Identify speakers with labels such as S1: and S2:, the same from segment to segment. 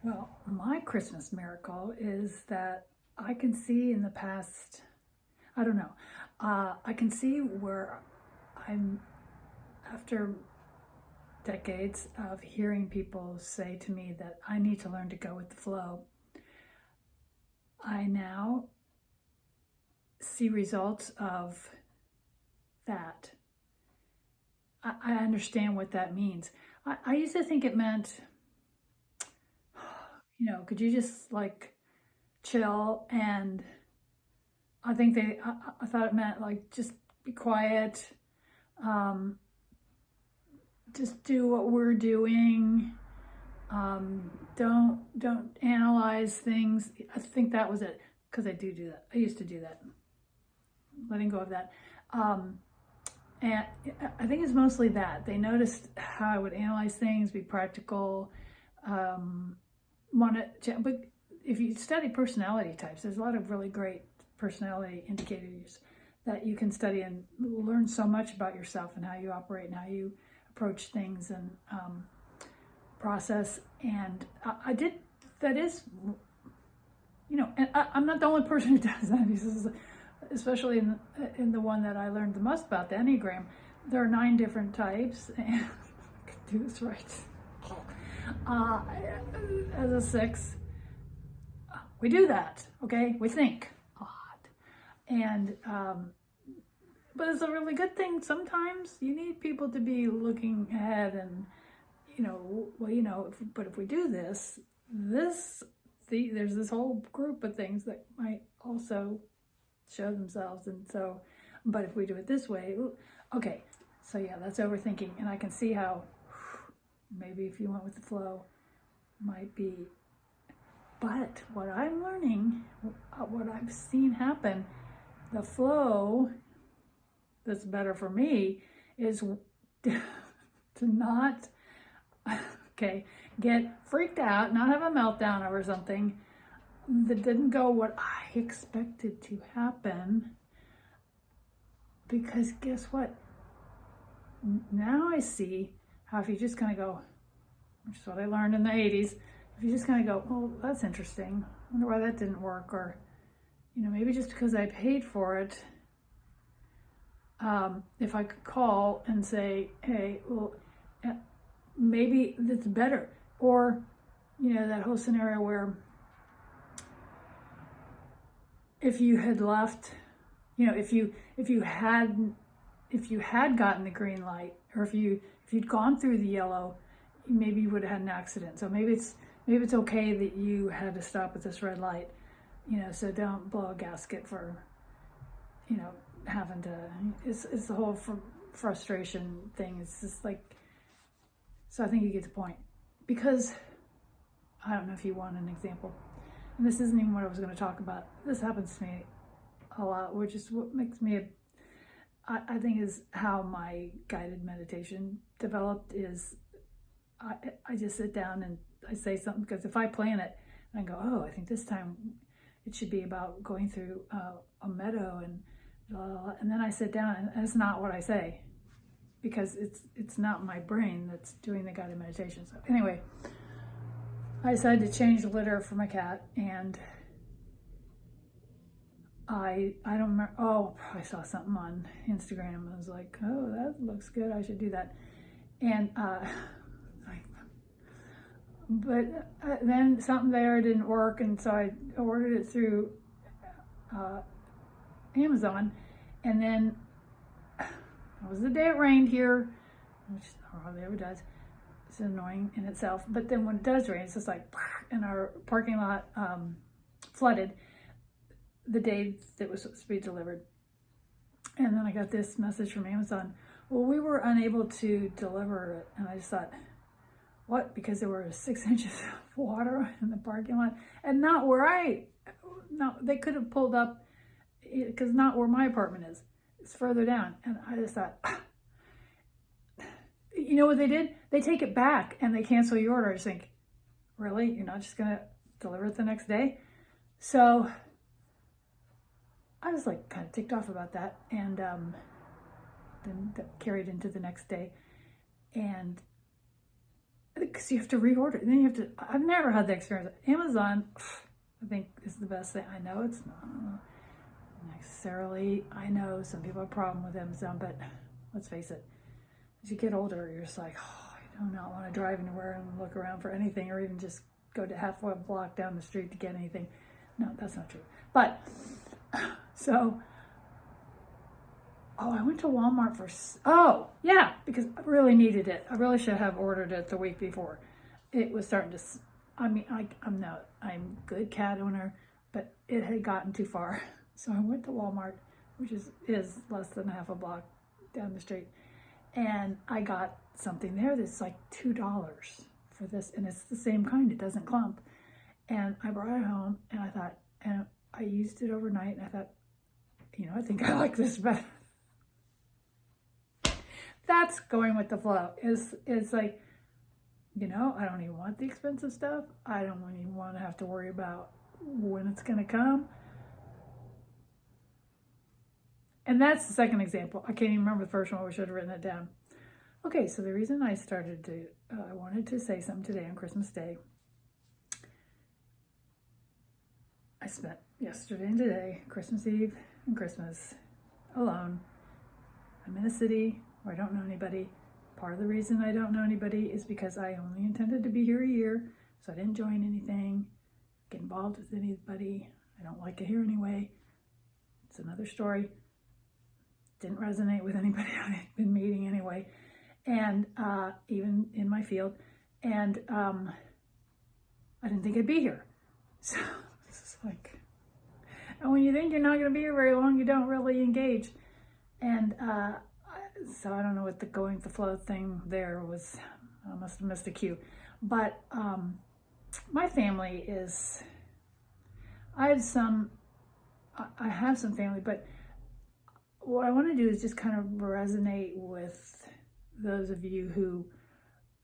S1: Well, my Christmas miracle is that I can see in the past, I don't know, I can see where I'm, after decades of hearing people say to me that I need to learn to go with the flow, I now see results of that. I understand what that means. I used to think it meant, could you just like chill? And I thought it meant like just be quiet, um, just do what we're doing. Don't analyze things. I think that was it because I do that. I used to do that. Letting go of that. And I think it's mostly that they noticed how I would analyze things, be practical, want to. But if you study personality types, there's a lot of really great personality indicators that you can study and learn so much about yourself and how you operate and how you approach things and process. And I did. That is, and I'm not the only person who does that. This is, especially in the one that I learned the most about, the Enneagram. There are 9 different types, and I could do this right. As a 6, we do that, okay? We think a lot. And, but it's a really good thing. Sometimes you need people to be looking ahead and, but if we do this, there's this whole group of things that might also show themselves. And so, but if we do it this way, okay. So yeah, that's overthinking. And I can see how maybe if you went with the flow might be, but what I'm learning, what I've seen happen, the flow that's better for me is to not, get freaked out, not have a meltdown over something that didn't go what I expected to happen. Because guess what? Now I see how if you just kind of go, which is what I learned in the 80s, if you just kind of go, oh, that's interesting. I wonder why that didn't work. Or, maybe just because I paid for it, if I could call and say, hey, well, maybe that's better. Or, that whole scenario where if you had left, if you had gotten the green light, or if you'd gone through the yellow, maybe you would have had an accident. So maybe it's okay that you had to stop at this red light, so don't blow a gasket for, having to, it's the whole frustration thing. It's just like, so I think you get the point. Because I don't know if you want an example, and this isn't even what I was going to talk about. This happens to me a lot, which is what makes me I think is how my guided meditation developed. Is I just sit down and I say something, because if I plan it and I go, oh, I think this time it should be about going through a meadow and blah, blah, blah, and then I sit down and that's not what I say, because it's not my brain that's doing the guided meditation. So anyway, I decided to change the litter for my cat, and I don't remember. Oh, I saw something on Instagram. I was like, oh, that looks good. I should do that. And then something there didn't work, and so I ordered it through Amazon. And then it was the day it rained here, which hardly ever does. It's annoying in itself. But then when it does rain, it's just like, and our parking lot flooded the day that was supposed to be delivered. And then I got this message from Amazon. Well, we were unable to deliver it. And I just thought, what? Because there were 6 inches of water in the parking lot, and not where they could have pulled up, because not where my apartment is. It's further down. And I just thought, you know what they did? They take it back and they cancel your order. I just think, really? You're not just going to deliver it the next day? So I was like kind of ticked off about that, and then that carried into the next day. And because you have to reorder it. And then you have to, I've never had the experience. Amazon, I think, is the best thing. I know it's not necessarily, I know some people have a problem with Amazon, but let's face it, as you get older, you're just like, oh, I do not want to drive anywhere and look around for anything, or even just go to half a block down the street to get anything. No, that's not true. But, so, I went to Walmart because I really needed it. I really should have ordered it the week before. It was starting to, I'm a good cat owner, but it had gotten too far. So I went to Walmart, which is less than half a block down the street. And I got something there that's like $2 for this. And it's the same kind, it doesn't clump. And I brought it home and I thought, and I used it overnight and I thought, I think I like this better. That's going with the flow. It's like, I don't even want the expensive stuff. I don't even want to have to worry about when it's going to come. And that's the second example. I can't even remember the first one. We should have written it down. Okay, so the reason I I wanted to say something today on Christmas Day. I spent yesterday and today, Christmas Eve and Christmas, alone. I'm in a city where I don't know anybody. Part of the reason I don't know anybody is because I only intended to be here a year, so I didn't join anything, get involved with anybody. I don't like it here anyway. It's another story. Didn't resonate with anybody I've been meeting anyway, and even in my field, and I didn't think I'd be here. So this is like, and when you think you're not going to be here very long, you don't really engage. And so I don't know what the going with the flow thing there was. I must have missed a cue. But my family is, I have some family, but what I want to do is just kind of resonate with those of you who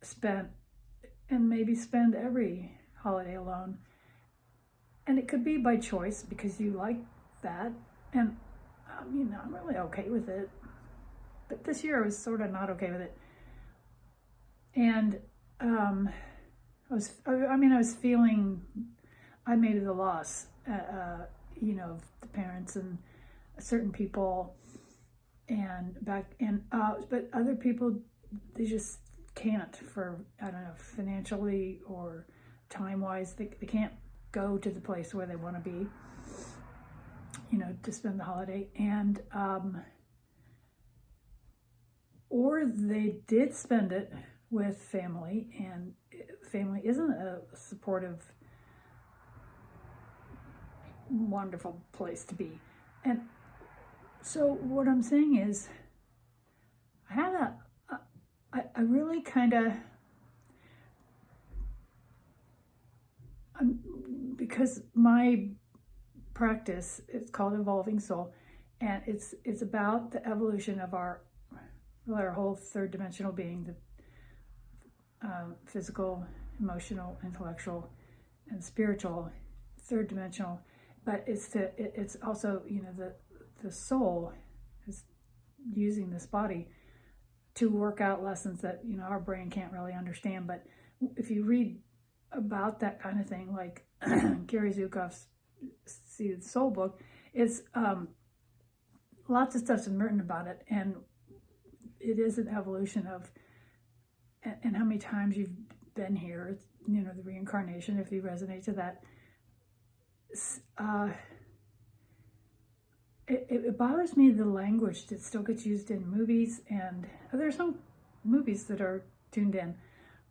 S1: spent and maybe spend every holiday alone. And it could be by choice because you like that. And I'm really okay with it. But this year I was sort of not okay with it. And I was feeling, I made it a loss, of the parents and certain people, but other people, they just can't for, I don't know, financially or time-wise, they can't go to the place where they want to be, to spend the holiday. And, or they did spend it with family, and family isn't a supportive, wonderful place to be. And so what I'm saying is, I really kind of, because my practice, it's called Evolving Soul, and it's about the evolution of our whole third dimensional being, the physical, emotional, intellectual, and spiritual third dimensional. But it's also, the soul is using this body to work out lessons that, our brain can't really understand. But if you read about that kind of thing, like Gary Zukav's See the Soul book, it's lots of stuff's been written about it, and it is an evolution of, and how many times you've been here, it's, the reincarnation, if you resonate to that. It bothers me, the language that still gets used in movies, and there's some movies that are tuned in,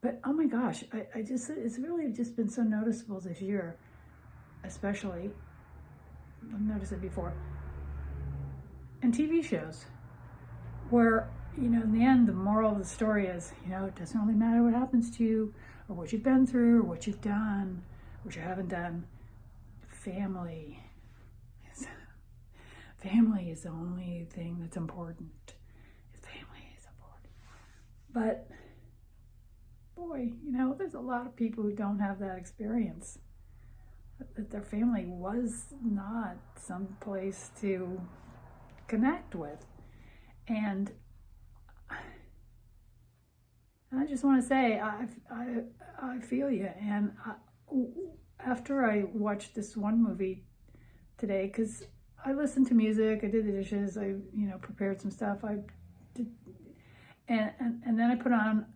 S1: but oh my gosh, it's really just been so noticeable this year, especially. I've noticed it before. And TV shows where, in the end, the moral of the story is, it doesn't really matter what happens to you, or what you've been through, or what you've done, what you haven't done. Family is the only thing that's important. Family is important. But boy, there's a lot of people who don't have that experience, that their family was not some place to connect with. And And I just want to say, I feel you. And after I watched this one movie today, because I listened to music, I did the dishes, I prepared some stuff, I did, and then I put on.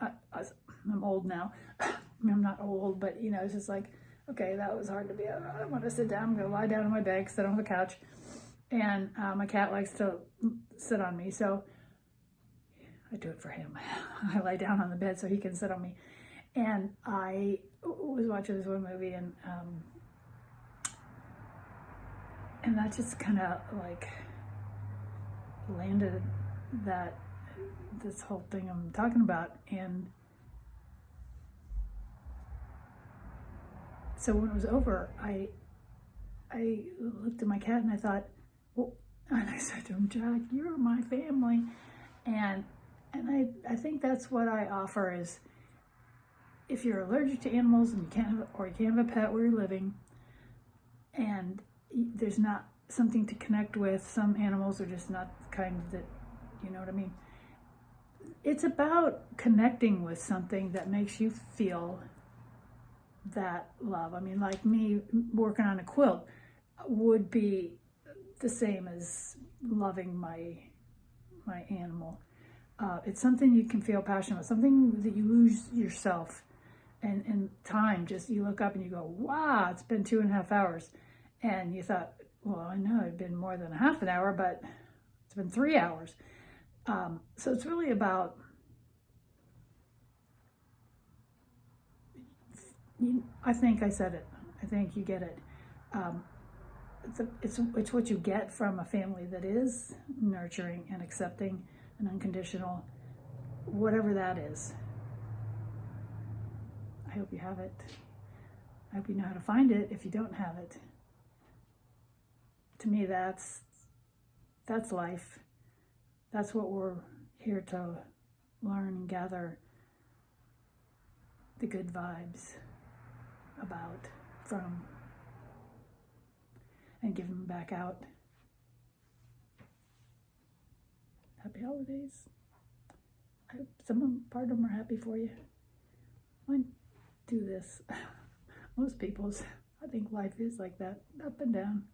S1: I'm old now. I'm not old, but it's just like, okay, that was hard to be. I want to sit down. I'm gonna lie down on my bed, sit on the couch, and my cat likes to sit on me, so I do it for him. I lie down on the bed so he can sit on me. And I was watching this one movie, and that just kind of like landed this whole thing I'm talking about. And so when it was over, I looked at my cat and I thought, well, and I said to him, Jack, you're my family. And I think that's what I offer is, if you're allergic to animals and you can't have a pet where you're living, and there's not something to connect with, some animals are just not the kind that, you know what I mean? It's about connecting with something that makes you feel that love. I mean, like me working on a quilt would be the same as loving my animal. It's something you can feel passionate about, something that you lose yourself and time. Just you look up and you go, wow, it's been 2.5 hours. And you thought, well, I know it'd been more than a half an hour, but it's been 3 hours. So it's really about, I think I said it. I think you get it. It's what you get from a family that is nurturing and accepting and unconditional, whatever that is. I hope you have it. I hope you know how to find it if you don't have it. To me, that's life. That's what we're here to learn and gather the good vibes about from, and give them back out. Happy holidays. I hope part of them are happy for you. Why do this? Most people's, I think life is like that, up and down.